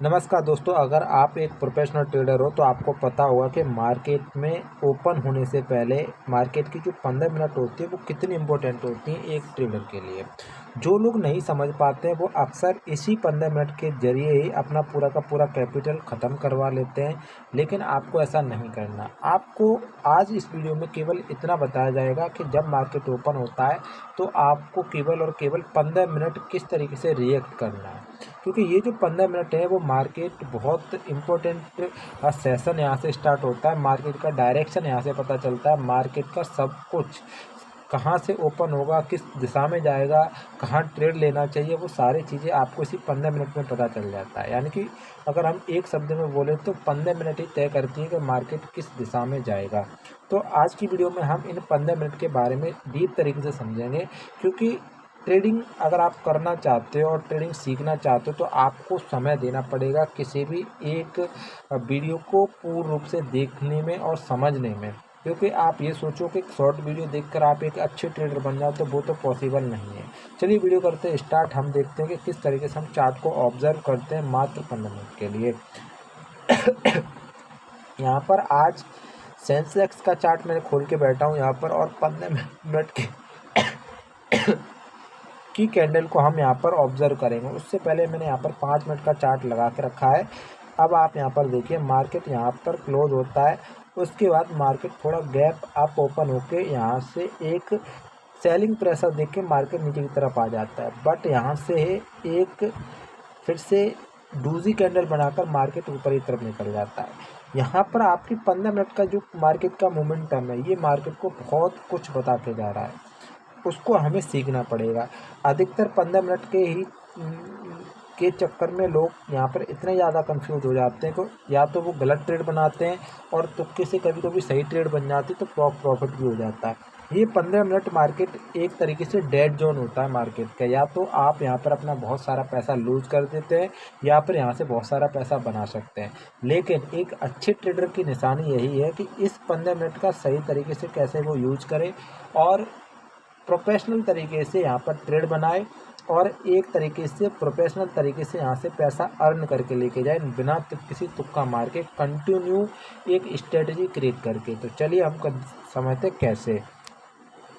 नमस्कार दोस्तों, अगर आप एक प्रोफेशनल ट्रेडर हो तो आपको पता होगा कि मार्केट में ओपन होने से पहले मार्केट की जो 15 मिनट होती है वो कितनी इम्पोर्टेंट होती है एक ट्रेडर के लिए। जो लोग नहीं समझ पाते हैं वो अक्सर इसी 15 मिनट के ज़रिए ही अपना पूरा का पूरा कैपिटल ख़त्म करवा लेते हैं, लेकिन आपको ऐसा नहीं करना। आपको आज इस वीडियो में केवल इतना बताया जाएगा कि जब मार्केट ओपन होता है तो आपको केवल और केवल 15 मिनट किस तरीके से रिएक्ट करना है, क्योंकि ये जो 15 मिनट है वो मार्केट बहुत इम्पोर्टेंट सेशन यहाँ से स्टार्ट होता है। मार्केट का डायरेक्शन यहाँ से पता चलता है, मार्केट का सब कुछ कहाँ से ओपन होगा, किस दिशा में जाएगा, कहाँ ट्रेड लेना चाहिए, वो सारी चीज़ें आपको इसी 15 मिनट में पता चल जाता है। यानी कि अगर हम एक शब्द में बोले तो 15 मिनट ही तय करती है कि मार्केट किस दिशा में जाएगा। तो आज की वीडियो में हम इन 15 मिनट के बारे में डीप तरीके से समझेंगे, क्योंकि ट्रेडिंग अगर आप करना चाहते हो और ट्रेडिंग सीखना चाहते हो तो आपको समय देना पड़ेगा किसी भी एक वीडियो को पूर्ण रूप से देखने में और समझने में। क्योंकि आप ये सोचो कि शॉर्ट वीडियो देखकर आप एक अच्छे ट्रेडर बन जाओ तो वो तो पॉसिबल नहीं है। चलिए वीडियो करते हैं स्टार्ट। हम देखते हैं कि किस तरीके से हम चार्ट को ऑब्जर्व करते हैं मात्र 15 मिनट के लिए। यहाँ पर आज सेंसेक्स का चार्ट मैंने खोल के बैठा हूँ यहाँ पर, और 15 मिनट की कैंडल को हम यहाँ पर ऑब्जर्व करेंगे। उससे पहले मैंने यहाँ पर 5 मिनट का चार्ट लगा के रखा है। अब आप यहाँ पर देखिए मार्केट यहाँ पर क्लोज होता है, उसके बाद मार्केट थोड़ा गैप अप ओपन होके यहाँ से एक सेलिंग प्रेशर देख के मार्केट नीचे की तरफ आ जाता है, बट यहाँ से एक फिर से डूजी कैंडल बनाकर मार्केट ऊपर की तरफ निकल जाता है। यहाँ पर आपकी 15 मिनट का जो मार्केट का मोमेंटम है ये मार्केट को बहुत कुछ बता के जा रहा है, उसको हमें सीखना पड़ेगा। अधिकतर 15 मिनट के चक्कर में लोग यहाँ पर इतने ज़्यादा कंफ्यूज हो जाते हैं कि या तो वो गलत ट्रेड बनाते हैं और तुक्के से कभी कभी सही ट्रेड बन जाती है तो प्रॉफिट भी हो जाता है। ये 15 मिनट मार्केट एक तरीके से डेड जोन होता है मार्केट का। या तो आप यहाँ पर अपना बहुत सारा पैसा लूज कर देते हैं या फिर यहाँ से बहुत सारा पैसा बना सकते हैं। लेकिन एक अच्छे ट्रेडर की निशानी यही है कि इस 15 मिनट का सही तरीके से कैसे वो यूज करें और प्रोफेशनल तरीके से यहाँ पर ट्रेड बनाए और एक तरीके से प्रोफेशनल तरीके से यहाँ से पैसा अर्न करके लेके जाए, बिना किसी तुक्का मार के कंटिन्यू एक स्ट्रेटजी क्रिएट करके। तो चलिए हम समझते कैसे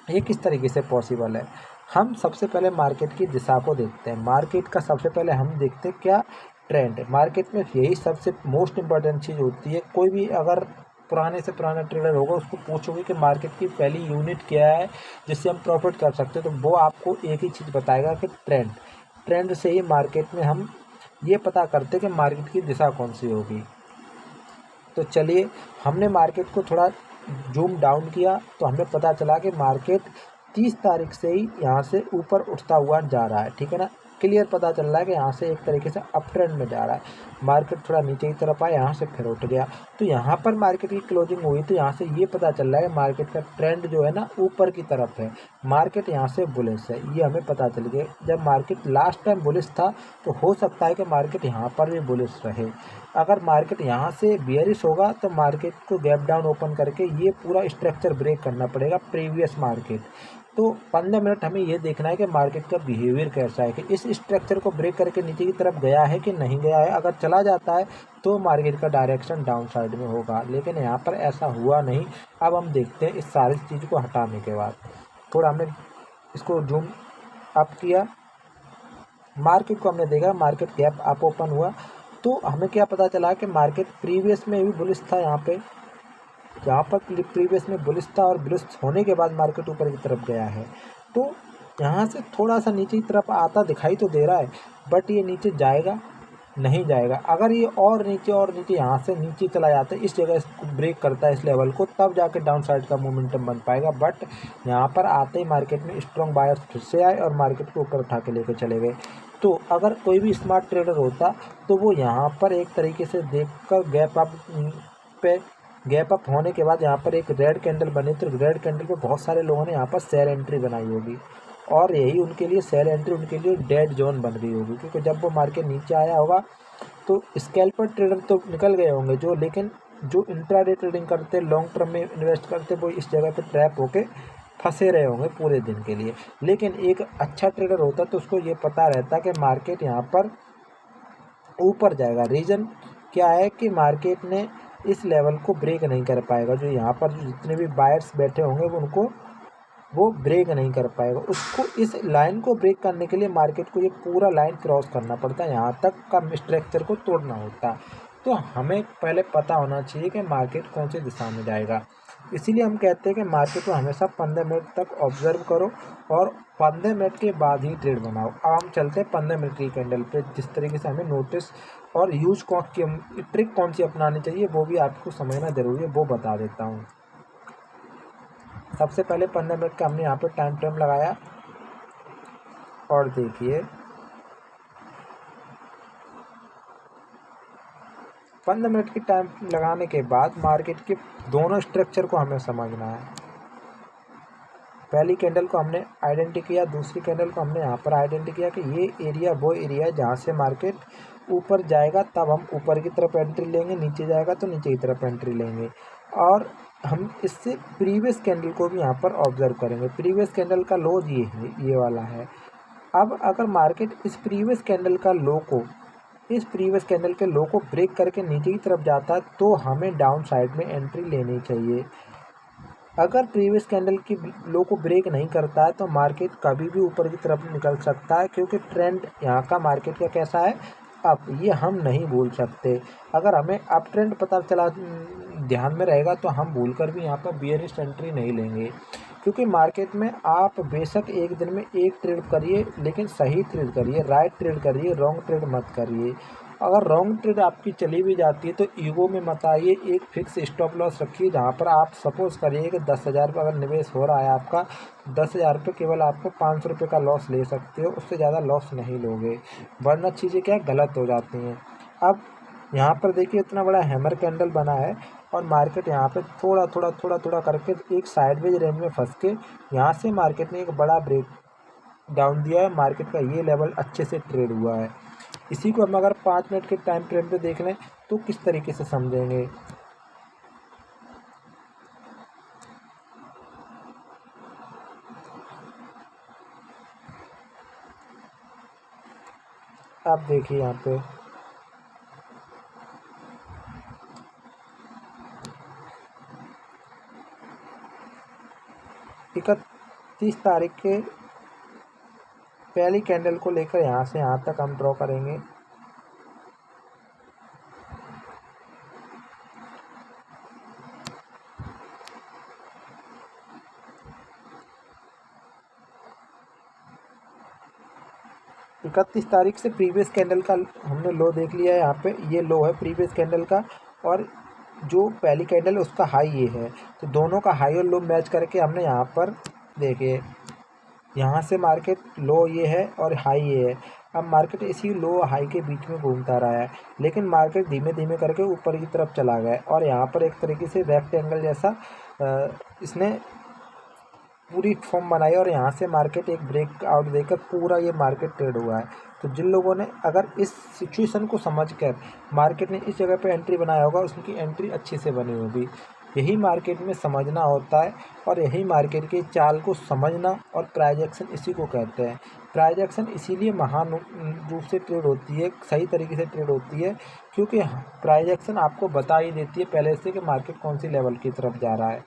ये किस तरीके से पॉसिबल है। हम सबसे पहले मार्केट की दिशा को देखते हैं। मार्केट का सबसे पहले हम देखते हैं क्या ट्रेंड है मार्केट में। यही सबसे मोस्ट इम्पॉर्टेंट चीज़ होती है। कोई भी अगर पुराने से पुराना ट्रेडर होगा उसको पूछोगे कि मार्केट की पहली यूनिट क्या है जिससे हम प्रॉफिट कर सकते हैं, तो वो आपको एक ही चीज़ बताएगा कि ट्रेंड से ही मार्केट में हम ये पता करते हैं कि मार्केट की दिशा कौन सी होगी। तो चलिए हमने मार्केट को थोड़ा जूम डाउन किया तो हमें पता चला कि मार्केट 30 तारीख से ही यहाँ से ऊपर उठता हुआ जा रहा है। ठीक है ना, क्लियर पता चल रहा है कि यहाँ से एक तरीके से अप ट्रेंड में जा रहा है। मार्केट थोड़ा नीचे की तरफ आया, यहाँ से फिर उठ गया, तो यहाँ पर मार्केट की क्लोजिंग हुई तो यहाँ से ये पता चल रहा है मार्केट का ट्रेंड जो है ना ऊपर की तरफ है। मार्केट यहाँ से बुलिश है, ये हमें पता चल गया। जब मार्केट लास्ट टाइम बुलिश था तो हो सकता है कि मार्केट यहाँ पर भी बुलिश रहे। अगर मार्केट यहाँ से बियरिश होगा तो मार्केट को गैप डाउन ओपन करके ये पूरा स्ट्रक्चर ब्रेक करना पड़ेगा प्रीवियस मार्केट। तो 15 मिनट हमें ये देखना है कि मार्केट का बिहेवियर कैसा है, कि इस स्ट्रक्चर को ब्रेक करके नीचे की तरफ गया है कि नहीं गया है। अगर चला जाता है तो मार्केट का डायरेक्शन डाउन साइड में होगा, लेकिन यहाँ पर ऐसा हुआ नहीं। अब हम देखते हैं इस सारी चीज़ को हटाने के बाद, थोड़ा हमने इसको जूम अप किया, मार्केट को हमने देखा मार्केट गैप अप ओपन हुआ तो हमें क्या पता चला कि मार्केट प्रीवियस में भी बुलिश था। यहाँ पर प्रीवियस में बुलिश था और बुलिश होने के बाद मार्केट ऊपर की तरफ गया है। तो यहाँ से थोड़ा सा नीचे की तरफ आता दिखाई तो दे रहा है, बट ये नीचे जाएगा नहीं जाएगा। अगर ये और नीचे यहाँ से नीचे चला जाता है, इस जगह इसको ब्रेक करता है इस लेवल को, तब जाके डाउन साइड का मोमेंटम बन पाएगा। बट यहाँ पर आते ही मार्केट में स्ट्रॉन्ग बायर्स फिर से आए और मार्केट को ऊपर उठा के लेके चले गए। तो अगर कोई भी स्मार्ट ट्रेडर होता तो वो यहाँ पर एक तरीके से देखकर गैप अप होने के बाद यहाँ पर एक रेड कैंडल बनी, तो रेड कैंडल पे बहुत सारे लोगों ने यहाँ पर सेल एंट्री बनाई होगी और यही उनके लिए सेल एंट्री उनके लिए डेड जोन बन गई होगी। क्योंकि जब वो मार्केट नीचे आया होगा तो स्कैल्पर ट्रेडर तो निकल गए होंगे जो, लेकिन जो इंट्राडे ट्रेडिंग करते, लॉन्ग टर्म में इन्वेस्ट करते, वो इस जगह पे ट्रैप होके फंसे रहे होंगे पूरे दिन के लिए। लेकिन एक अच्छा ट्रेडर होता तो उसको ये पता रहता कि मार्केट यहाँ पर ऊपर जाएगा। रीज़न क्या है कि मार्केट ने इस लेवल को ब्रेक नहीं कर पाएगा। जो यहाँ पर जो जितने भी बायर्स बैठे होंगे उनको वो ब्रेक नहीं कर पाएगा। उसको इस लाइन को ब्रेक करने के लिए मार्केट को ये पूरा लाइन क्रॉस करना पड़ता है, यहाँ तक का स्ट्रक्चर को तोड़ना होता है। तो हमें पहले पता होना चाहिए कि मार्केट कौन सी दिशा में जाएगा। इसीलिए हम कहते हैं कि मार्केट को हमेशा 15 मिनट तक ऑब्जर्व करो और 15 मिनट के बाद ही ट्रेड बनाओ। अब हम चलते हैं 15 मिनट की कैंडल पे, जिस तरीके से हमें नोटिस और यूज की ट्रिक कौन सी अपनानी चाहिए वो भी आपको समझना ज़रूरी है, वो बता देता हूँ। सबसे पहले 15 मिनट का हमने यहाँ पे टाइम फ्रेम लगाया और देखिए 15 मिनट की टाइम लगाने के बाद मार्केट के दोनों स्ट्रक्चर को हमें समझना है। पहली कैंडल को हमने आइडेंटिटी किया, दूसरी कैंडल को हमने यहाँ पर आइडेंटिटी किया कि ये एरिया वो एरिया है जहाँ से मार्केट ऊपर जाएगा तब हम ऊपर की तरफ एंट्री लेंगे, नीचे जाएगा तो नीचे की तरफ एंट्री लेंगे। और हम इससे प्रीवियस कैंडल को भी यहाँ पर ऑब्जर्व करेंगे। प्रीवियस कैंडल का लो ये है, ये वाला है। अब अगर मार्केट इस प्रीवियस कैंडल के लो को ब्रेक करके नीचे की तरफ जाता है तो हमें डाउन साइड में एंट्री लेनी चाहिए। अगर प्रीवियस कैंडल की लो को ब्रेक नहीं करता है तो मार्केट कभी भी ऊपर की तरफ निकल सकता है, क्योंकि ट्रेंड यहाँ का मार्केट का कैसा है अप, ये हम नहीं भूल सकते। अगर हमें अप ट्रेंड पता चला ध्यान में रहेगा तो हम भूल कर भी यहाँ पर बियरिश एंट्री नहीं लेंगे, क्योंकि मार्केट में आप बेशक एक दिन में एक ट्रेड करिए लेकिन सही ट्रेड करिए, राइट ट्रेड करिए, रॉन्ग ट्रेड मत करिए। अगर रॉन्ग ट्रेड आपकी चली भी जाती है तो ईगो में मत आइए, एक फिक्स स्टॉप लॉस रखिए जहाँ पर आप सपोज करिए कि 10,000 रुपये अगर निवेश हो रहा है आपका, 10,000 रुपये केवल आपको 500 रुपये का लॉस ले सकते हो, उससे ज़्यादा लॉस नहीं लोगे, वरना चीज़ें क्या गलत हो जाती हैं। अब यहाँ पर देखिए इतना बड़ा हैमर कैंडल बना है और मार्केट यहाँ पे थोड़ा थोड़ा करके एक साइडवेज रेंज में फंस के यहाँ से मार्केट ने एक बड़ा ब्रेक डाउन दिया है। मार्केट का ये लेवल अच्छे से ट्रेड हुआ है। इसी को हम अगर 5 मिनट के टाइम फ्रेम पे देख लें तो किस तरीके से समझेंगे। आप देखिए यहाँ पे 31 तारीख के पहली कैंडल को लेकर यहाँ से यहाँ तक हम ड्रॉ करेंगे। इकतीस तारीख से प्रीवियस कैंडल का हमने लो देख लिया है। यहाँ पे ये लो है प्रीवियस कैंडल का और जो पहली कैंडल है उसका हाई ये है, तो दोनों का हाई और लो मैच करके हमने यहाँ पर देखिए यहाँ से मार्केट लो ये है और हाई ये है। अब मार्केट इसी लो हाई के बीच में घूमता रहा है, लेकिन मार्केट धीमे धीमे करके ऊपर की तरफ चला गया और यहाँ पर एक तरीके से रेक्टेंगल जैसा इसने पूरी फॉर्म बनाई और यहाँ से मार्केट एक ब्रेक आउट देकर पूरा ये मार्केट ट्रेड हुआ है। तो जिन लोगों ने अगर इस सिचुएशन को समझकर मार्केट ने इस जगह पे एंट्री बनाया होगा उसकी एंट्री अच्छे से बनी होगी। यही मार्केट में समझना होता है और यही मार्केट की चाल को समझना और प्राइस एक्शन इसी को कहते हैं। प्राइस एक्शन इसीलिए महान रूप से ट्रेड होती है, सही तरीके से ट्रेड होती है, क्योंकि प्राइस एक्शन आपको बता ही देती है पहले से कि मार्केट कौन सी लेवल की तरफ जा रहा है।